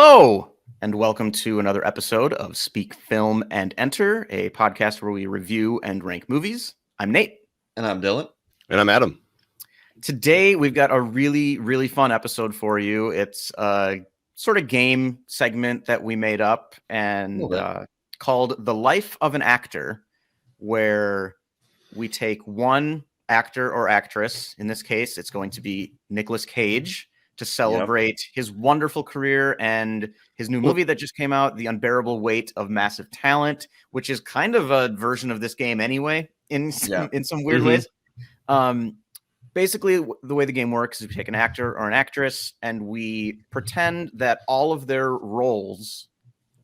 Hello, and welcome to another episode of Speak Film and Enter, a podcast where we review and rank movies. I'm Nate. And I'm Dylan. And I'm Adam. Today, we've got a really fun episode for you. It's a sort of game segment that we made up and called The Life of an Actor, where we take one actor or actress. In this case, it's going to be Nicolas Cage, to celebrate his wonderful career and his new movie that just came out, The Unbearable Weight of Massive Talent, which is kind of a version of this game anyway, in some weird ways. Basically, the way the game works is we take an actor or an actress and we pretend that all of their roles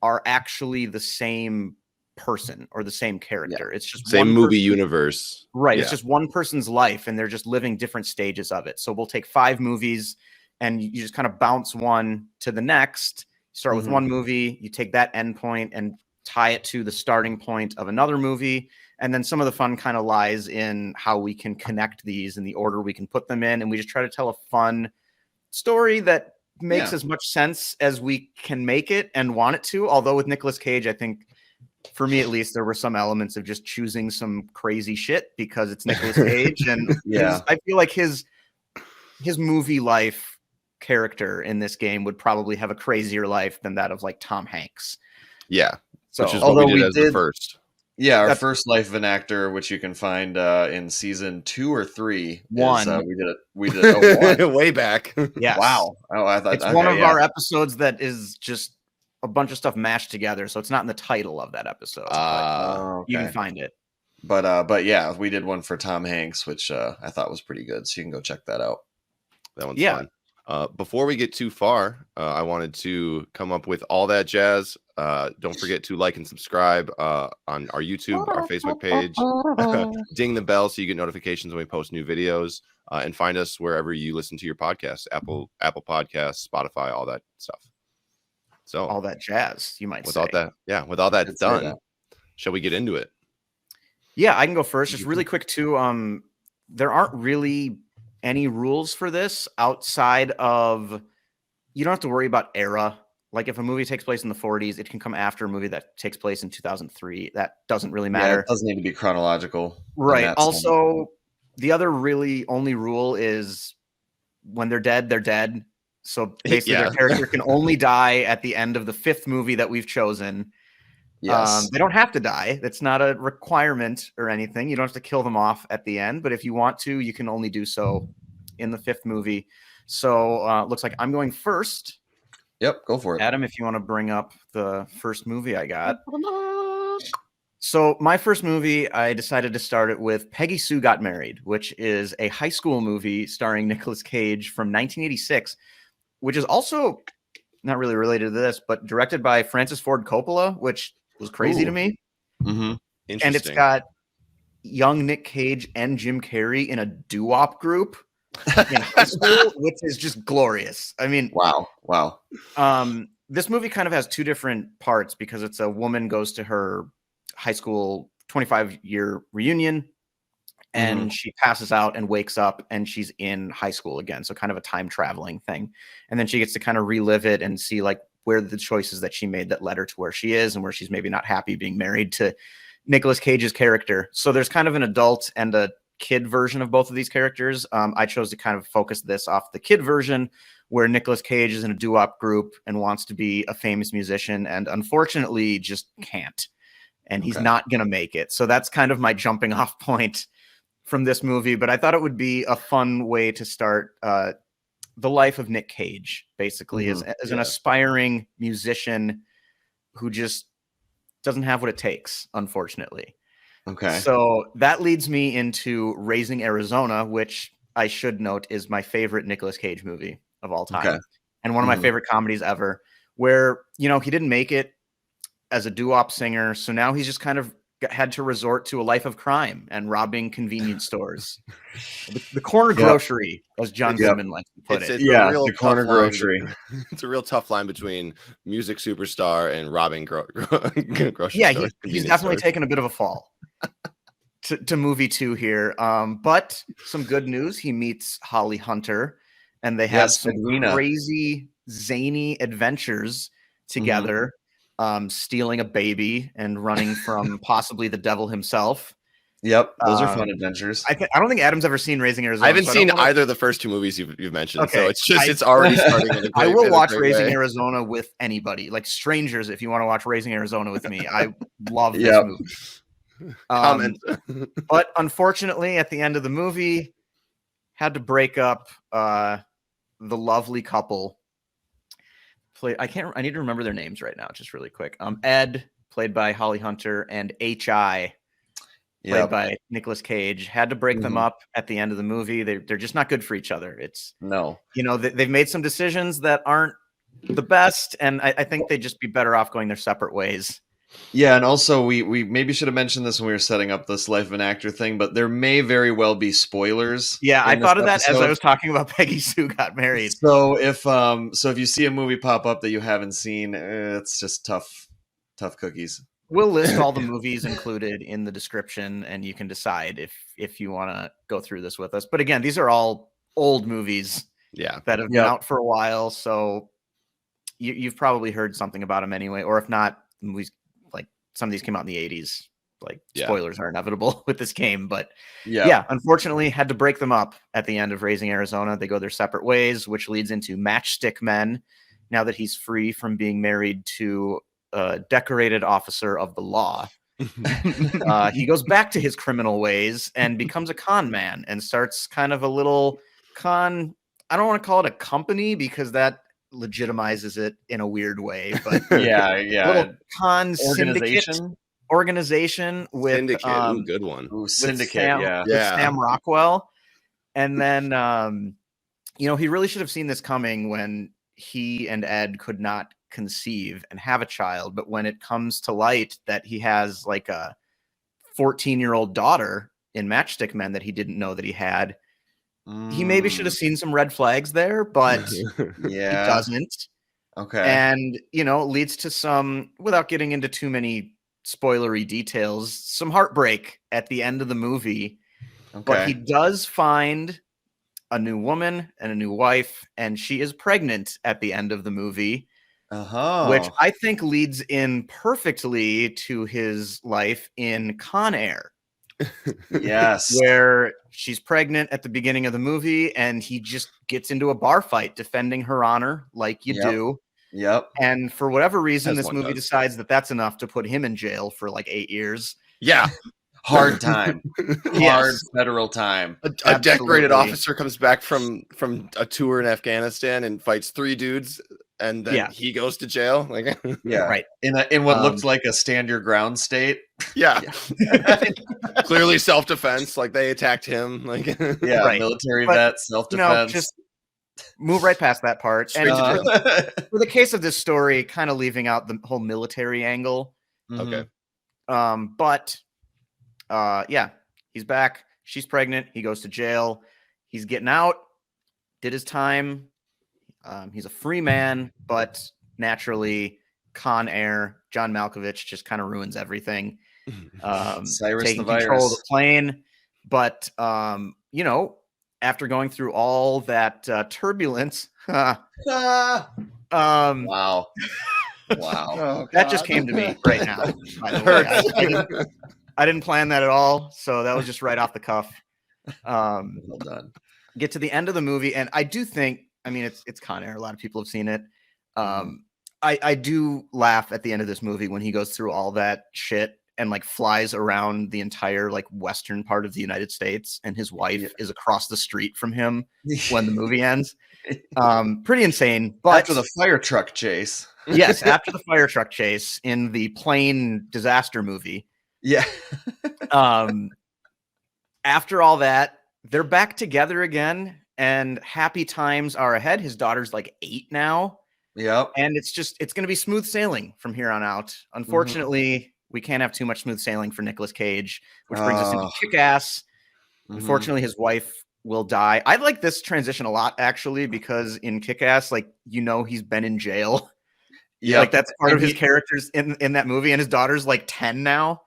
are actually the same person or the same character. It's just same movie universe. Right. It's just one person's life and they're just living different stages of it. So we'll take 5 movies and you just kind of bounce one to the next. You start with one movie, you take that endpoint and tie it to the starting point of another movie. And then some of the fun kind of lies in how we can connect these in the order we can put them in. And we just try to tell a fun story that makes as much sense as we can make it and want it to. Although with Nicolas Cage, I think, for me at least, there were some elements of just choosing some crazy shit because it's Nicolas Cage. And I feel like his movie life character in this game would probably have a crazier life than that of like Tom Hanks. Yeah. So which is what we did as the first. Yeah, our first Life of an Actor, which you can find in season 2 or 3. One. We did it one. Way back. Yes. Wow. Oh, I thought it's one of our episodes that is just a bunch of stuff mashed together, so it's not in the title of that episode. You can find it. But yeah, we did one for Tom Hanks, which I thought was pretty good. So you can go check that out. That one's fun. Before we get too far, I wanted to come up with all that jazz. Don't forget to like and subscribe on our YouTube, our Facebook page. Ding the bell so you get notifications when we post new videos. And find us wherever you listen to your podcasts, Apple Podcasts, Spotify, all that stuff. So all that jazz, you might say. With all that done, shall we get into it? Yeah, I can go first. Just really quick too. There aren't really any rules for this outside of, you don't have to worry about era. Like if a movie takes place in the 40s, it can come after a movie that takes place in 2003. That doesn't really matter. It doesn't need to be chronological. Right. Also, the other really only rule is when they're dead, they're dead. So basically their character can only die at the end of the 5th movie that we've chosen. Yes. They don't have to die. That's not a requirement or anything. You don't have to kill them off at the end, but if you want to, you can only do so in the 5th movie. So looks like I'm going first. Yep, go for it. Adam, if you want to bring up the first movie I got. So my first movie, I decided to start it with Peggy Sue Got Married, which is a high school movie starring Nicolas Cage from 1986, which is also not really related to this, but directed by Francis Ford Coppola, which was crazy to me. Mm-hmm. And it's got young Nick Cage and Jim Carrey in a doo-wop group in high school, which is just glorious. I mean, wow. This movie kind of has 2 different parts because it's a woman goes to her high school 25-year reunion and she passes out and wakes up and she's in high school again. So kind of a time traveling thing. And then she gets to kind of relive it and see like where the choices that she made that led her to where she is and where she's maybe not happy being married to Nicolas Cage's character. So there's kind of an adult and a kid version of both of these characters. I chose to kind of focus this off the kid version where Nicolas Cage is in a doo-wop group and wants to be a famous musician and unfortunately just can't. And he's not going to make it. So that's kind of my jumping off point from this movie. But I thought it would be a fun way to start the life of Nick Cage, basically, as an aspiring musician who just doesn't have what it takes, unfortunately. Okay. So that leads me into Raising Arizona, which I should note is my favorite Nicolas Cage movie of all time. And one of my favorite comedies ever, where, you know, he didn't make it as a doo-wop singer. So now he's just kind of had to resort to a life of crime and robbing convenience stores. The corner grocery, as John Goodman likes to put it. The corner grocery. It's a real tough line between music superstar and robbing grocery stores. He's definitely taken a bit of a fall to movie 2 here. But some good news. He meets Holly Hunter and they have some crazy zany adventures together, stealing a baby and running from possibly the devil himself. Yep, those are fun adventures. I don't think Adam's ever seen Raising Arizona. I haven't seen either of the first two movies you've mentioned, so Okay, it's already starting. In a I great, will in a watch great Raising way. Arizona with anybody, like strangers. If you want to watch Raising Arizona with me, I love this movie. Comment. But unfortunately, at the end of the movie, had to break up the lovely couple. I need to remember their names right now, just really quick. Ed, played by Holly Hunter, and H.I., played by Nicolas Cage, had to break them up at the end of the movie. They're just not good for each other. They've made some decisions that aren't the best, and I think they'd just be better off going their separate ways. Yeah, and also we maybe should have mentioned this when we were setting up this Life of an Actor thing, but there may very well be spoilers. Yeah, I thought of that as I was talking about Peggy Sue Got Married. So if you see a movie pop up that you haven't seen, it's just tough cookies. We'll list all the movies included in the description, and you can decide if you want to go through this with us. But again, these are all old movies that have been out for a while, so you've probably heard something about them anyway. Or if not, movies like some of these came out in the 80s. Like spoilers are inevitable with this game, but unfortunately had to break them up at the end of Raising Arizona. They go their separate ways, which leads into Matchstick Men. Now that he's free from being married to a decorated officer of the law, he goes back to his criminal ways and becomes a con man and starts kind of a little con. I don't want to call it a company because that legitimizes it in a weird way, but little con organization with Syndicate. Good one. Syndicate, with Sam Rockwell. And then he really should have seen this coming when he and Ed could not conceive and have a child, but when it comes to light that he has like a 14-year-old daughter in Matchstick Men that he didn't know that he had, he maybe should have seen some red flags there, but he doesn't. Okay. And leads to some, without getting into too many spoilery details, some heartbreak at the end of the movie. But he does find a new woman and a new wife, and she is pregnant at the end of the movie, which I think leads in perfectly to his life in Con Air. Yes. Where she's pregnant at the beginning of the movie, and he just gets into a bar fight defending her honor like you do. Yep. And for whatever reason, this movie decides that that's enough to put him in jail for like 8 years. Yeah. Hard time. Hard federal time. A decorated officer comes back from a tour in Afghanistan and fights 3 dudes, and then he goes to jail. Like, right. In what looks like a stand your ground state. Yeah. Clearly self-defense. Like they attacked him. Like military vet, self-defense. Just move right past that part. And for the case of this story, kind of leaving out the whole military angle. Okay. But he's back. She's pregnant. He goes to jail. He's getting out. Did his time. He's a free man, but naturally, Con Air, John Malkovich just kind of ruins everything. Cyrus taking the virus. Control of the plane. But, after going through all that turbulence, wow. Wow. That just came to me right now. By the way. I didn't plan that at all, so that was just right off the cuff. Well done. Get to the end of the movie, and I do think, it's Con Air. A lot of people have seen it. I do laugh at the end of this movie when he goes through all that shit and like flies around the entire like western part of the United States, and his wife is across the street from him when the movie ends. Pretty insane. But after the fire truck chase. Yes, after the fire truck chase in the plane disaster movie. Yeah. After all that, they're back together again, and happy times are ahead. His daughter's like 8 now. Yep. And it's going to be smooth sailing from here on out. Unfortunately, we can't have too much smooth sailing for Nicolas Cage, which brings us into Kick-Ass. Unfortunately, his wife will die. I like this transition a lot, actually, because in Kick-Ass, he's been in jail. Yeah, like that's part of his characters in that movie, and his daughter's like 10 now.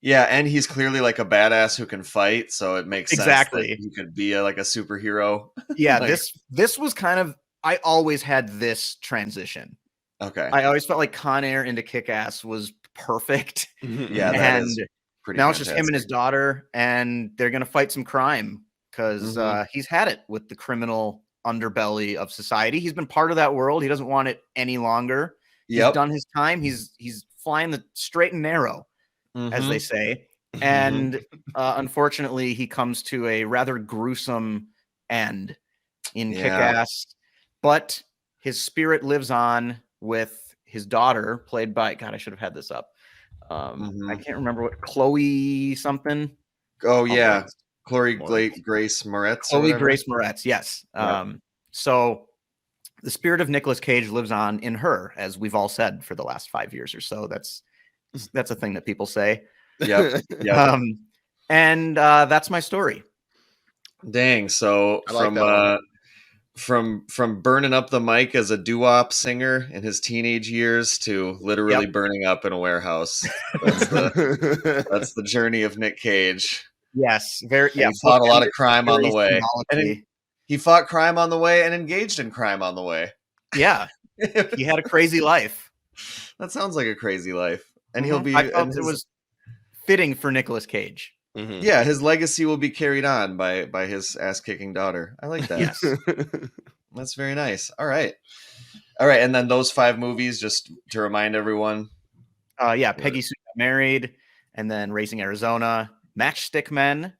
Yeah, and he's clearly like a badass who can fight, so it makes sense that he could be like a superhero. Yeah, this was kind of I always had this transition. Okay. I always felt like Con Air into Kick-Ass was perfect. Yeah, that And is pretty now it's just him and his fantastic. daughter, and they're going to fight some crime because he's had it with the criminal underbelly of society. He's been part of that world. He doesn't want it any longer. He's Yep. done his time. He's flying the straight and narrow, as they say. And unfortunately, he comes to a rather gruesome end in Kick-Ass. But his spirit lives on with his daughter, played by, God, I should have had this up. I can't remember what, Chloe something. Oh yeah, Chloe Grace Moretz. Chloe Grace Moretz, yes. So the spirit of Nicolas Cage lives on in her, as we've all said for the last 5 years or so. That's a thing that people say. Yep. And that's my story. Dang. So from burning up the mic as a doo-wop singer in his teenage years to literally burning up in a warehouse. That's the journey of Nick Cage. Yes, very. He fought a lot of crime on the way. And he fought crime on the way and engaged in crime on the way. Yeah, he had a crazy life. That sounds like a crazy life, and he'll be. I felt it was fitting for Nicolas Cage. Yeah, his legacy will be carried on by his ass-kicking daughter. I like that. Yes. That's very nice. All right. And then those 5 movies, just to remind everyone. Peggy Sue Got Married, and then Raising Arizona, Matchstick Men, and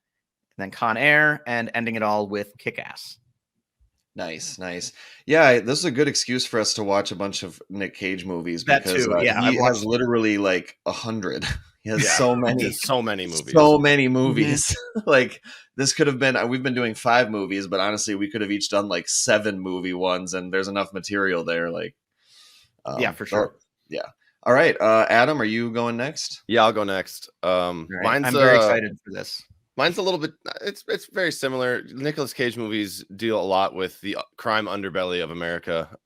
then Con Air, and ending it all with Kick-Ass. Nice. Yeah, this is a good excuse for us to watch a bunch of Nick Cage movies because he has literally like 100. He has so many movies. Like this could have been. We've been doing 5 movies, but honestly, we could have each done like 7 movie ones, and there's enough material there. Like, for sure. Yeah. All right, Adam, are you going next? Yeah, I'll go next. I'm very excited for this. Mine's a little bit. It's very similar. Nicolas Cage movies deal a lot with the crime underbelly of America,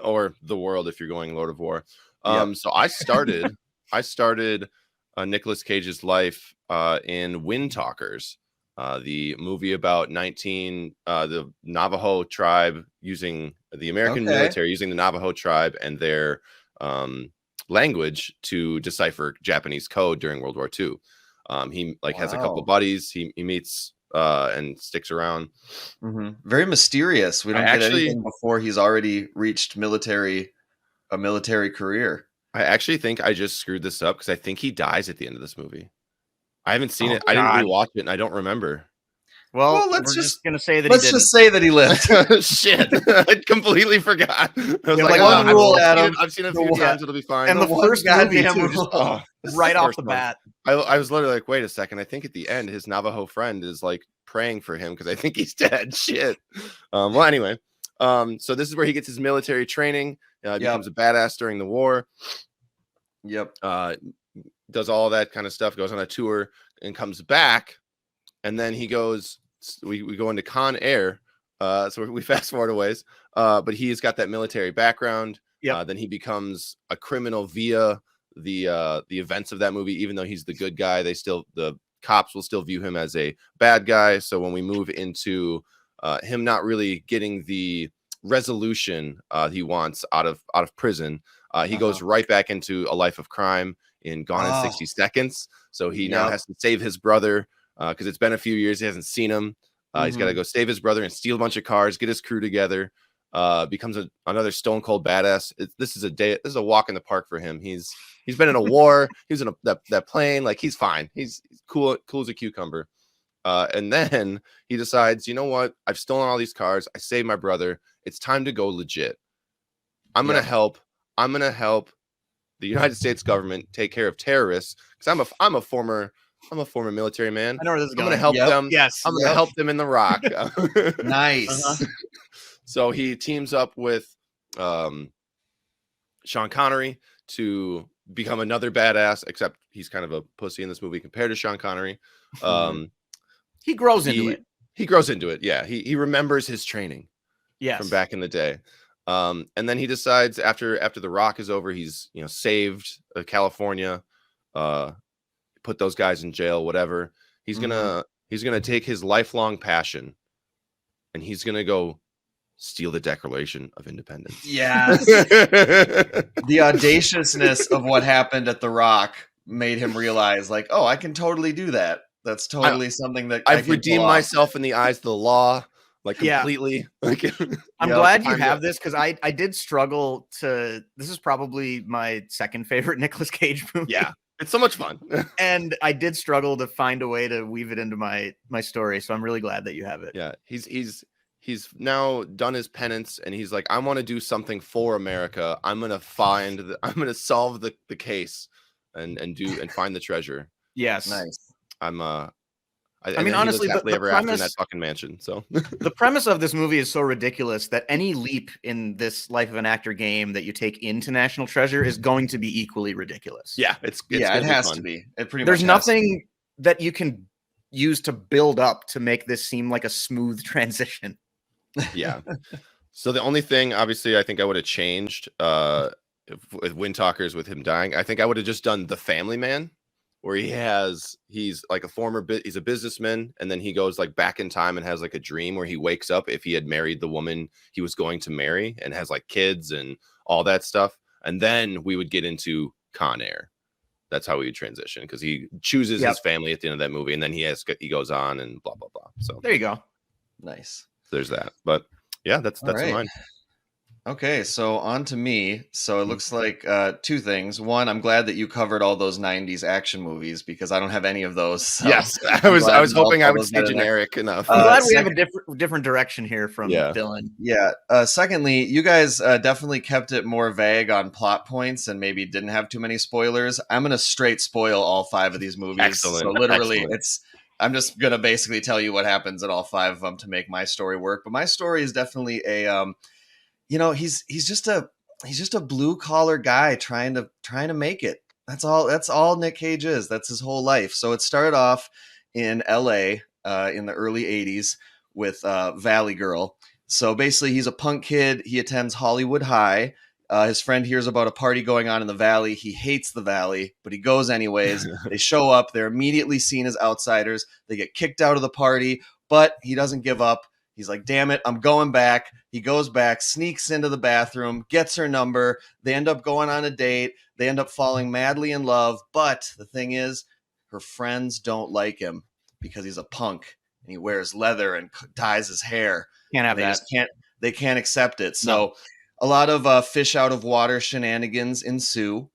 or the world if you're going Lord of War. So I started Nicolas Cage's life in Windtalkers, the movie about the Navajo tribe using the American military using the Navajo tribe and their language to decipher Japanese code during World War II. He has a couple of buddies he meets and sticks around. Very mysterious. We don't get anything before he's already reached a military career. I actually think I just screwed this up because I think he dies at the end of this movie. I haven't seen it. I didn't rewatch it, and I don't remember. Well, let's just say that he lived. Shit, I completely forgot. I was one rule, Adam. I've seen it a few times. It'll be fine. And the first movie right off the bat. I was literally like, wait a second. I think at the end, his Navajo friend is like praying for him because I think he's dead. Shit. Well, anyway. So this is where he gets his military training. Becomes a badass during the war. Does all that kind of stuff. Goes on a tour and comes back. And then he goes. We go into Con Air. So we fast forward a ways. But he's got that military background. Then he becomes a criminal via the events of that movie. Even though he's the good guy, the cops will still view him as a bad guy. So when we move into him not really getting the resolution he wants out of prison, he goes right back into a life of crime in Gone in 60 Seconds. So he now has to save his brother because it's been a few years. He hasn't seen him. He's got to go save his brother and steal a bunch of cars, get his crew together, becomes another stone cold badass. This is a walk in the park for him. He's been in a war. He was in that plane. Like he's fine. He's cool as a cucumber. And then he decides, you know what? I've stolen all these cars. I saved my brother. It's time to go legit. I'm gonna help the United States government take care of terrorists because I'm a former military man. I know where this is going. I'm gonna help them. Yes, I'm gonna help them in the rock. Nice. So he teams up with Sean Connery to become another badass, except he's kind of a pussy in this movie compared to Sean Connery. He grows into it. He grows into it. Yeah. He remembers his training from back in the day. And then he decides after The Rock is over, he's saved California, put those guys in jail, whatever. He's gonna take his lifelong passion and he's gonna go steal the Declaration of Independence. Yes. The audaciousness of what happened at The Rock made him realize, like, oh, I can totally do that. That's totally something that I've redeemed myself in the eyes of the law, like completely. I'm glad you have this, because I did struggle to. This is probably my second favorite Nicolas Cage movie. Yeah, it's so much fun, and I did struggle to find a way to weave it into my story. So I'm really glad that you have it. Yeah, he's now done his penance, and he's like, I want to do something for America. I'm gonna solve the case, and find the treasure. Yes, nice. I mean, honestly, the premise in that fucking mansion. So the premise of this movie is so ridiculous that any leap in this life of an actor game that you take into National Treasure is going to be equally ridiculous. Yeah, it has to be. There's nothing that you can use to build up to make this seem like a smooth transition. Yeah. So the only thing, obviously, I think I would have changed with Windtalkers, with him dying. I think I would have just done The Family Man, where he's like he's a businessman, and then he goes like back in time and has like a dream where he wakes up if he had married the woman he was going to marry, and has like kids and all that stuff. And then we would get into Con Air. That's how we would transition, because he chooses his family at the end of that movie, and then he goes on and blah blah blah. So there you go. Nice. So there's that. But yeah, that's right. Mine. Okay, so on to me. So it looks like two things. One, I'm glad that you covered all those 90s action movies, because I don't have any of those. So yes, I was hoping I would stay generic enough. I'm glad we have a different direction here from Dylan. Yeah. Secondly, you guys definitely kept it more vague on plot points and maybe didn't have too many spoilers. I'm going to straight spoil all 5 of these movies. Excellent. So literally, I'm just going to basically tell you what happens in all 5 of them to make my story work. But my story is definitely a... he's just a blue collar guy trying to make it. That's all Nick Cage is. That's his whole life. So it started off in LA in the early 80s with Valley Girl. So basically he's a punk kid. He attends Hollywood High. His friend hears about a party going on in the Valley. He hates the Valley, but he goes anyways. They show up. They're immediately seen as outsiders. They get kicked out of the party, but he doesn't give up. He's like, damn it, I'm going back. He goes back, sneaks into the bathroom, gets her number. They end up going on a date. They end up falling madly in love. But the thing is, her friends don't like him because he's a punk and he wears leather and dyes his hair. Can't have that. They can't accept it. So a lot of fish out of water shenanigans ensue.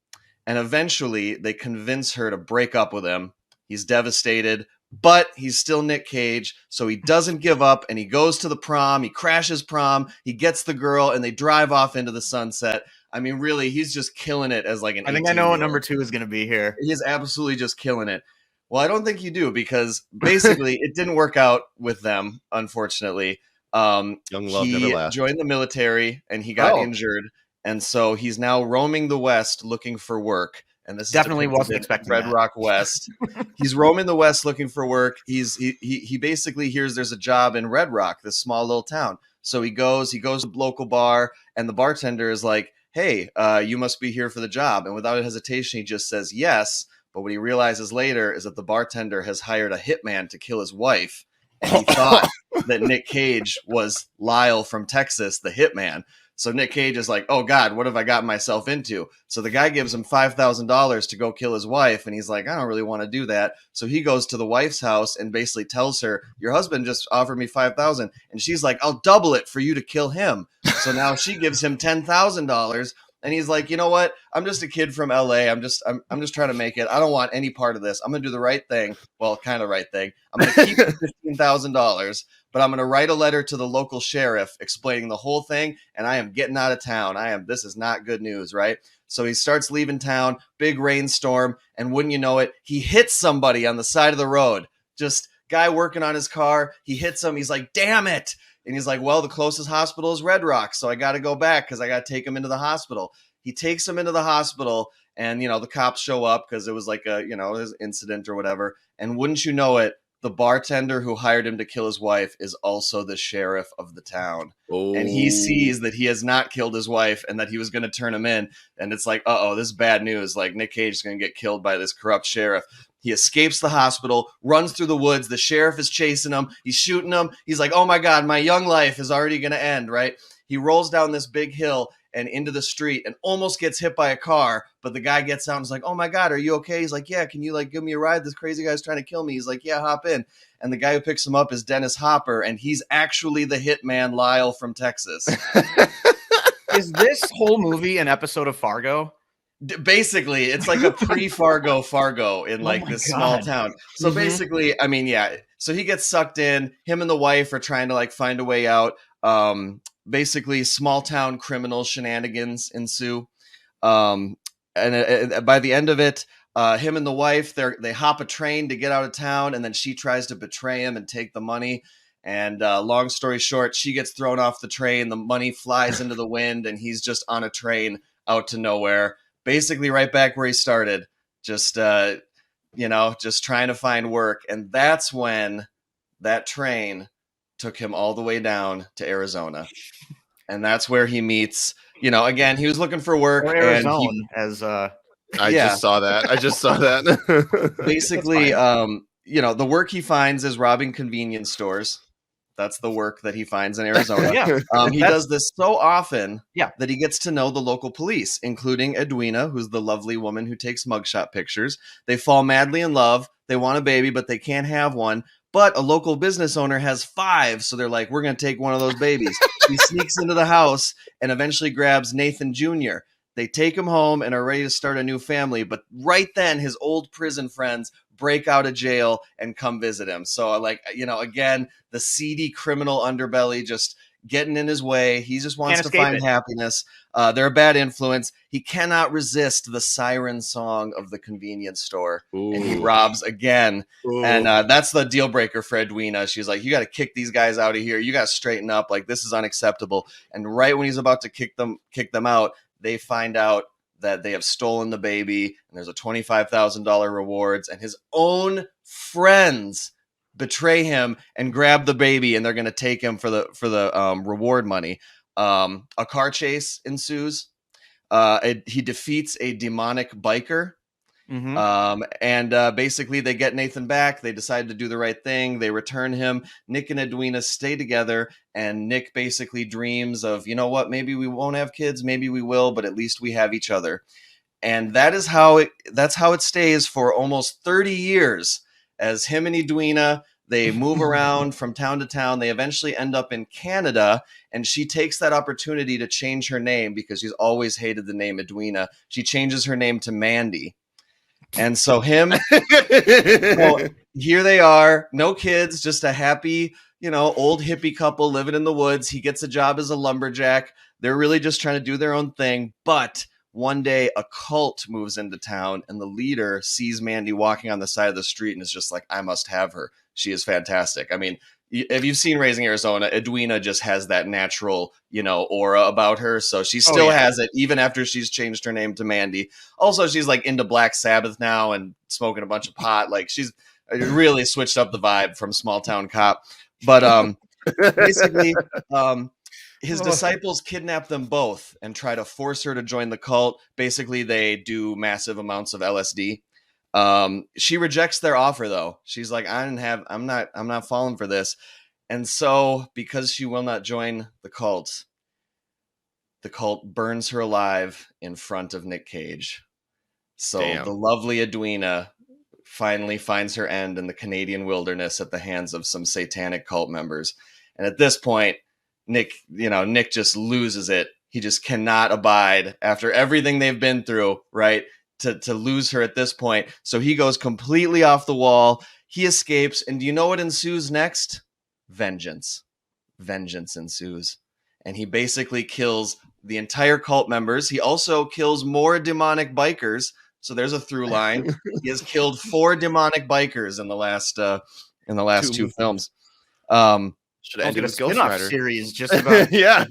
And eventually they convince her to break up with him. He's devastated. But he's still Nick Cage, so he doesn't give up, and he goes to the prom. He crashes prom. He gets the girl, and they drive off into the sunset. I mean, really, he's just killing it as like an. I think I know what number 2 is going to be here. He is absolutely just killing it. Well, I don't think you do, because basically it didn't work out with them, unfortunately. Young love never lasts. He joined the military, and he got injured, and so he's now roaming the West looking for work. And this definitely wasn't expecting Red Rock West. He's roaming the West looking for work. He basically hears there's a job in Red Rock, this small little town. So he goes to the local bar, and the bartender is like, hey, you must be here for the job. And without hesitation, he just says yes. But what he realizes later is that the bartender has hired a hitman to kill his wife. And he thought that Nick Cage was Lyle from Texas, the hitman. So Nick Cage is like, oh, God, what have I gotten myself into? So the guy gives him $5,000 to go kill his wife. And he's like, I don't really want to do that. So he goes to the wife's house and basically tells her, your husband just offered me $5,000. And she's like, I'll double it for you to kill him. So now she gives him $10,000. And he's like, you know what? I'm just a kid from LA. I'm just trying to make it. I don't want any part of this. I'm going to do the right thing. Well, kind of right thing. I'm going to keep the $15,000, but I'm going to write a letter to the local sheriff explaining the whole thing. And I am getting out of town. This is not good news, right? So he starts leaving town, big rainstorm. And wouldn't you know it, he hits somebody on the side of the road. Just guy working on his car. He hits him. He's like, damn it. And he's like, well, the closest hospital is Red Rock, so I got to go back because I got to take him into the hospital. He takes him into the hospital, and, the cops show up because it was like a, his incident or whatever. And wouldn't you know it, the bartender who hired him to kill his wife is also the sheriff of the town. And he sees that he has not killed his wife and that he was going to turn him in. And it's like, this is bad news. Like, Nick Cage is going to get killed by this corrupt sheriff. He escapes the hospital, runs through the woods. The sheriff is chasing him. He's shooting him. He's like, oh my God, my young life is already going to end, right? He rolls down this big hill and into the street and almost gets hit by a car. But the guy gets out and is like, oh my God, are you okay? He's like, yeah, can you like give me a ride? This crazy guy's trying to kill me. He's like, yeah, hop in. And the guy who picks him up is Dennis Hopper. And he's actually the hitman Lyle from Texas. Is this whole movie an episode of Fargo? Basically, it's like a pre-Fargo in like this small town. So basically, I mean, yeah. So he gets sucked in. Him and the wife are trying to like find a way out. Basically, small town criminal shenanigans ensue. And by the end of it, him and the wife, they hop a train to get out of town, and then she tries to betray him and take the money. And long story short, she gets thrown off the train. The money flies into the wind, and he's just on a train out to nowhere. Basically, right back where he started, just trying to find work. And that's when that train took him all the way down to Arizona. And that's where he meets, again, he was looking for work. Or Arizona, I just saw that. Basically, the work he finds is robbing convenience stores. That's the work that he finds in Arizona. He does this so often that he gets to know the local police, including Edwina, who's the lovely woman who takes mugshot pictures. They fall madly in love. They want a baby, but they can't have one. But a local business owner has 5, so they're like, we're going to take one of those babies. He sneaks into the house and eventually grabs Nathan Jr. They take him home and are ready to start a new family. But right then, his old prison friends break out of jail and come visit him. So, again, the seedy criminal underbelly just getting in his way. He just wants to find happiness. They're a bad influence. He cannot resist the siren song of the convenience store. Ooh. And he robs again. Ooh. And that's the deal breaker for Edwina. She's like, you got to kick these guys out of here. You got to straighten up. Like, this is unacceptable. And right when he's about to kick them out, they find out that they have stolen the baby, and there's a $25,000 rewards, and his own friends betray him and grab the baby, and they're going to take him for the reward money. A car chase ensues. He defeats a demonic biker. Basically they get Nathan back. They decide to do the right thing. They return him. Nick and Edwina stay together, and Nick basically dreams of, maybe we won't have kids, maybe we will, but at least we have each other. And that's how it stays for almost 30 years as him and Edwina. They move around from town to town. They eventually end up in Canada, and she takes that opportunity to change her name because she's always hated the name Edwina. She changes her name to Mandy. And so here they are, no kids, just a happy, old hippie couple living in the woods. He gets a job as a lumberjack. They're really just trying to do their own thing. But one day a cult moves into town, and the leader sees Mandy walking on the side of the street and is just like, I must have her. She is fantastic. I mean, if you've seen Raising Arizona, Edwina just has that natural, aura about her. So she still has it even after she's changed her name to Mandy. Also, she's like into Black Sabbath now and smoking a bunch of pot. Like, she's really switched up the vibe from Small Town Cop. But basically, his disciples kidnap them both and try to force her to join the cult. Basically, they do massive amounts of LSD. She rejects their offer though. She's like, I'm not falling for this. And so because she will not join the cult burns her alive in front of Nick Cage. So The lovely Edwina finally finds her end in the Canadian wilderness at the hands of some satanic cult members. And at this point, Nick just loses it. He just cannot abide after everything they've been through, right? To lose her at this point. So he goes completely off the wall. He escapes. And do you know what ensues next? Vengeance. Vengeance ensues. And he basically kills the entire cult members. He also kills more demonic bikers. So there's a through line. He has killed 4 demonic bikers in the last 2 films. Should have ended a spin-off series just about Nick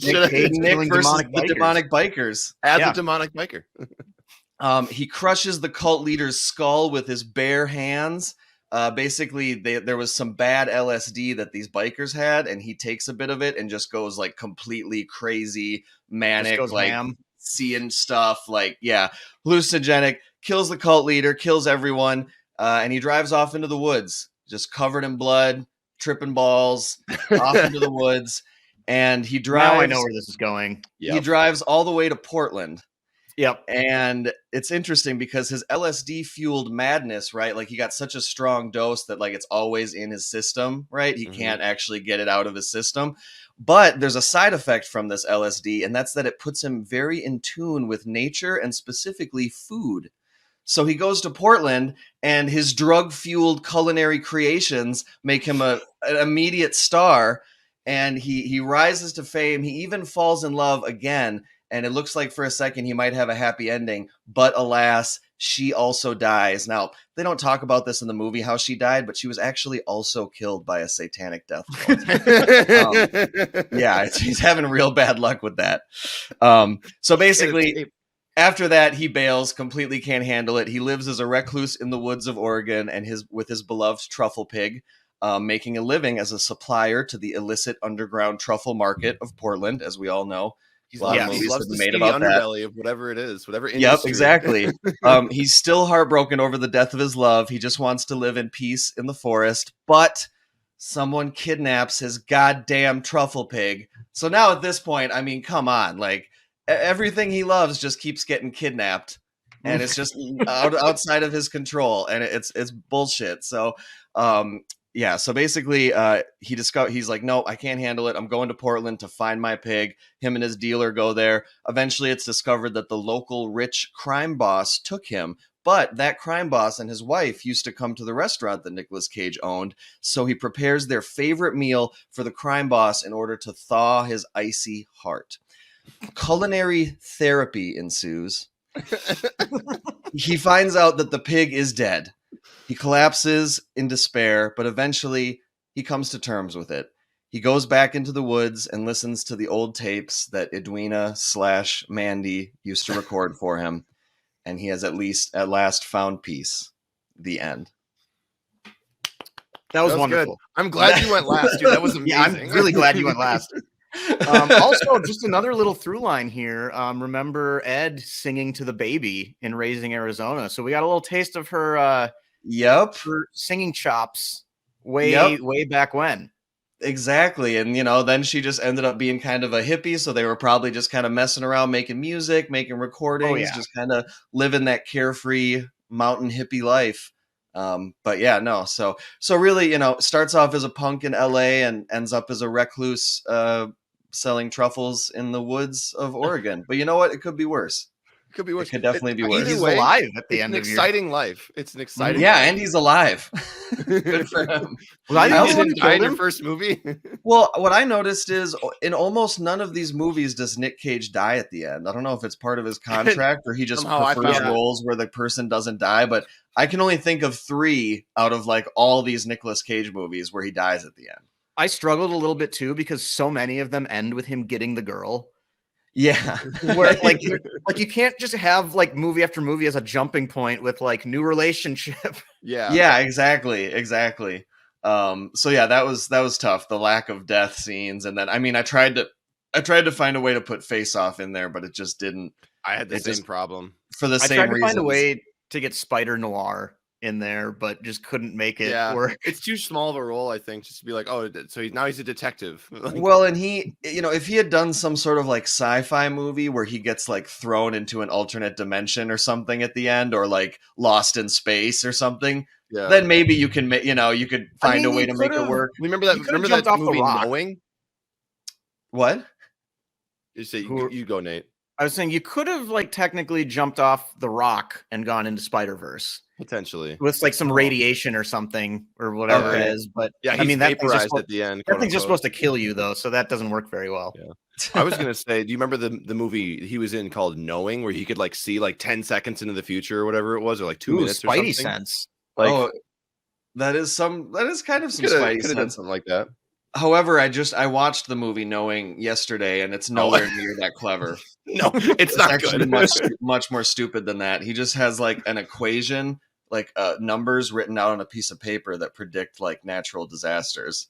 versus the demonic bikers. As a demonic biker. He crushes the cult leader's skull with his bare hands. basically there was some bad LSD that these bikers had, and he takes a bit of it and just goes like completely crazy, manic, like ham. Seeing stuff, like hallucinogenic, kills the cult leader, kills everyone, and he drives off into the woods, just covered in blood, tripping balls, off into the woods. And he drives. Now I know where this is going. He drives all the way to Portland. Yep. And it's interesting because his LSD fueled madness, right? Like he got such a strong dose that like it's always in his system, right? He can't actually get it out of his system. But there's a side effect from this LSD, and that's that it puts him very in tune with nature and specifically food. So he goes to Portland, and his drug-fueled culinary creations make him an immediate star. And he rises to fame. He even falls in love again. And it looks like for a second he might have a happy ending. But alas, she also dies. Now, they don't talk about this in the movie, how she died, but she was actually also killed by a satanic death cult. He's having real bad luck with that. So basically, after that, he bails, completely can't handle it. He lives as a recluse in the woods of Oregon and with his beloved truffle pig. Making a living as a supplier to the illicit underground truffle market of Portland, as we all know. He loves to see the underbelly of whatever it is, whatever industry. Yep, exactly. He's still heartbroken over the death of his love. He just wants to live in peace in the forest, but someone kidnaps his goddamn truffle pig. So now at this point, I mean, come on, like everything he loves just keeps getting kidnapped, and it's just outside of his control, and it's bullshit. So, so basically, he's like, no, I can't handle it. I'm going to Portland to find my pig. Him and his dealer go there. Eventually, it's discovered that the local rich crime boss took him. But that crime boss and his wife used to come to the restaurant that Nicolas Cage owned. So he prepares their favorite meal for the crime boss in order to thaw his icy heart. Culinary therapy ensues. He finds out that the pig is dead. He collapses in despair, but eventually he comes to terms with it. He goes back into the woods and listens to the old tapes that Edwina/Mandy used to record for him. And he has at last found peace. The end. That was wonderful. Good. I'm glad you went last, dude. That was amazing. I'm really glad you went last. Also, just another little through line here. Remember Ed singing to the baby in Raising Arizona? So we got a little taste of her... her singing chops way back when. Exactly. And then she just ended up being kind of a hippie, so they were probably just kind of messing around, making music, making recordings, just kind of living that carefree mountain hippie life. So really, starts off as a punk in LA and ends up as a recluse selling truffles in the woods of Oregon. But you know what? It could be worse. Could be worse. It could definitely be worse. He's alive at the end of your exciting life. It's an exciting life. And he's alive. Good for him. Well, he didn't die in your first movie. Well, what I noticed is in almost none of these movies does Nick Cage die at the end. I don't know if it's part of his contract or he just prefers roles where the person doesn't die, but I can only think of 3 out of like all these Nicolas Cage movies where he dies at the end. I struggled a little bit too because so many of them end with him getting the girl. Yeah. Where like you can't just have like movie after movie as a jumping point with like new relationship. Yeah, exactly. So yeah, that was tough. The lack of death scenes. And then, I mean, I tried to find a way to put Face Off in there, but it just didn't. I had the same problem. For the same reason. I tried to find a way to get Spider Noir in there, but just couldn't make it work. It's too small of a role, I think, just to be like, oh, so he's a detective. Well, and he, if he had done some sort of like sci-fi movie where he gets like thrown into an alternate dimension or something at the end, or like lost in space or something, then maybe you can, you could find a way to make it work. Remember that movie Knowing? What? You go, Nate. I was saying you could have like technically jumped off the rock and gone into Spider-Verse. Potentially. With like some radiation or something or whatever it is. But I mean, that vaporized at the end. That thing's just supposed to kill you though, so that doesn't work very well. Yeah. I was gonna say, do you remember the movie he was in called Knowing, where he could like see like 10 seconds into the future or whatever it was, or like 2 minutes or something? Spidey sense. Like, that is kind of some Spidey sense. Done something like that. However, I watched the movie Knowing yesterday, and it's nowhere near that clever. No, it's not actually good. much more stupid than that. He just has like an equation numbers written out on a piece of paper that predict like natural disasters.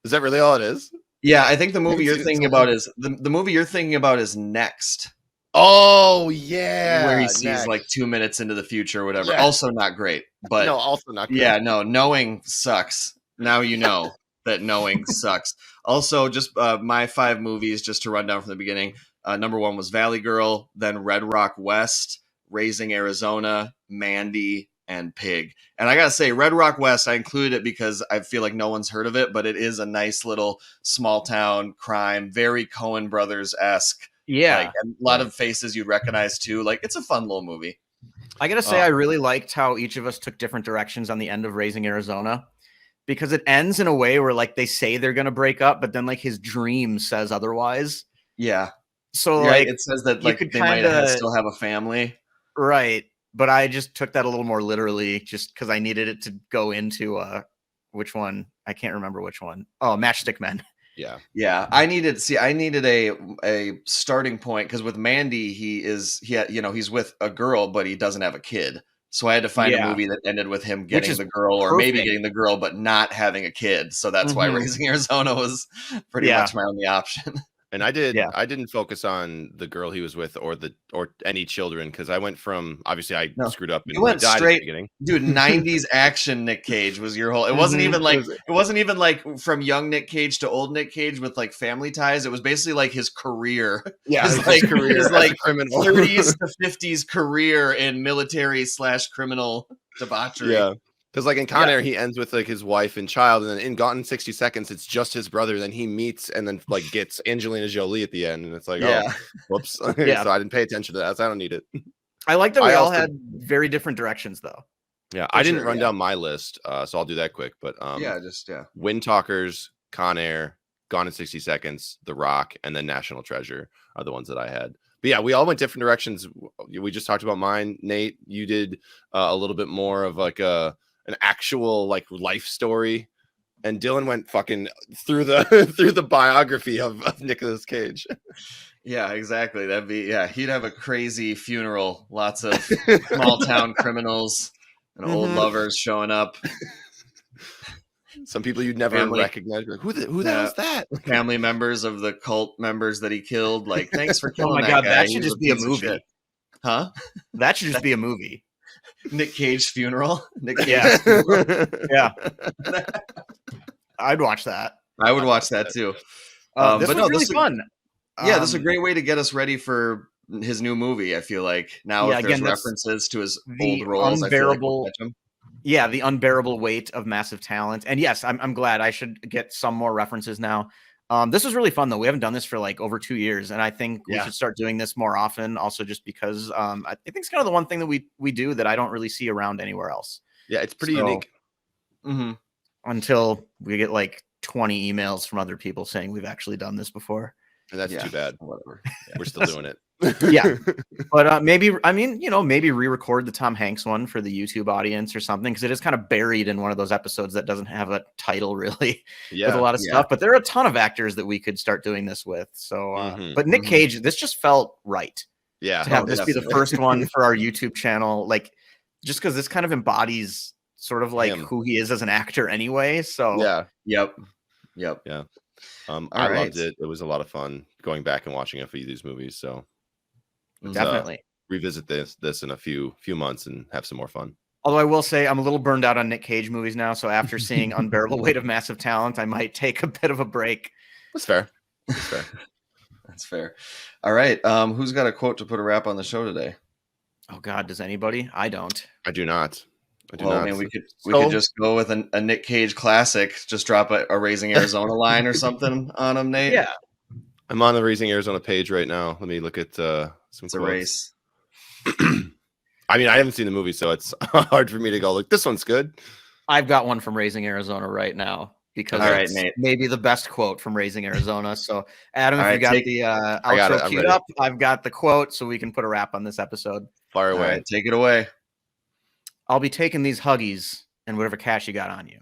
Is that really all it is? Yeah, I think the movie you're thinking about is the movie you're thinking about is Next. Oh yeah, where he sees like 2 minutes into the future or whatever. Yeah. Also not great, but no, also not great. Yeah, no, knowing sucks. Now you know that knowing sucks. Also, just my 5 movies, just to run down from the beginning. Number 1 was Valley Girl, then Red Rock West, Raising Arizona, Mandy, and Pig. And I gotta say, Red Rock West, I included it because I feel like no one's heard of it, but it is a nice little small town crime, very Coen Brothers-esque. Yeah, like, a lot of faces you'd recognize too. Like, it's a fun little movie. I gotta say, I really liked how each of us took different directions on the end of Raising Arizona, because it ends in a way where like they say they're gonna break up, but then like his dream says otherwise. Yeah. So like it says that like they might still have a family. Right. But I just took that a little more literally, just because I needed it to go into which one? I can't remember which one. Oh, Matchstick Men. Yeah. I needed a starting point, because with Mandy, he's with a girl, but he doesn't have a kid. So I had to find a movie that ended with him getting the girl, or maybe getting the girl, but not having a kid. So that's why Raising Arizona was pretty much my only option. And I didn't focus on the girl he was with or any children, because I went from, obviously I screwed up. You went straight, dude. 90s action Nick Cage was your whole. It wasn't even like from young Nick Cage to old Nick Cage with like family ties. It was basically like his career. Yeah, his like criminal 30s to 50s career in military/criminal debauchery. Yeah. Because like in Con Air, he ends with like his wife and child, and then in Gone in 60 Seconds, it's just his brother. Then he meets and then like gets Angelina Jolie at the end, and it's like, oh, whoops. So I didn't pay attention to that. So I don't need it. I like that we all had very different directions, though. Yeah, I didn't run down my list, so I'll do that quick. But Windtalkers, Con Air, Gone in 60 Seconds, The Rock, and then National Treasure are the ones that I had. But yeah, we all went different directions. We just talked about mine. Nate, you did a little bit more of like an actual like life story, and Dylan went fucking through the biography of Nicolas Cage. Yeah, exactly. That'd be he'd have a crazy funeral, lots of small town criminals and old lovers showing up. Some people you'd never recognize. Like, who the hell is that? Family members of the cult members that he killed. Like, thanks for killing that guy. That should just be a movie. Huh? That should just be a movie. Nick Cage funeral. Yeah. I'd watch that. I would watch that too. This was really fun. This is a great way to get us ready for his new movie. I feel like now if there's references to his old roles, Unbearable. Yeah, the unbearable weight of massive talent. And yes, I'm glad. I should get some more references now. This was really fun, though. We haven't done this for like over 2 years, and I think we should start doing this more often. Also, just because I think it's kind of the one thing that we do that I don't really see around anywhere else. Yeah, it's pretty unique. Until we get like 20 emails from other people saying we've actually done this before. And that's too bad. Whatever. We're still doing it. But maybe re-record the Tom Hanks one for the YouTube audience or something, because it is kind of buried in one of those episodes that doesn't have a title really with a lot of stuff. But there are a ton of actors that we could start doing this with. So, but Nick Cage, this just felt right. Yeah, to have this be the first one for our YouTube channel, like just because this kind of embodies sort of like who he is as an actor anyway. So yeah. I loved it. It was a lot of fun going back and watching a few of these movies. So definitely revisit this in a few months and have some more fun. Although I will say I'm a little burned out on Nick Cage movies now. So after seeing Unbearable Weight of Massive Talent, I might take a bit of a break. That's fair. That's fair. All right. Who's got a quote to put a wrap on the show today? Oh God, does anybody? I don't. I do not. I mean, we could just go with a Nick Cage classic. Just drop a Raising Arizona line or something on him, Nate. Yeah. I'm on the Raising Arizona page right now. Let me look at some quotes. A race. I mean, I haven't seen the movie, so it's hard for me to go, look, this one's good. I've got one from Raising Arizona right now, because it's maybe the best quote from Raising Arizona. So, Adam, if you got the outro queued up, I've got the quote, so we can put a wrap on this episode. Fire away. All right, take it away. I'll be taking these Huggies and whatever cash you got on you.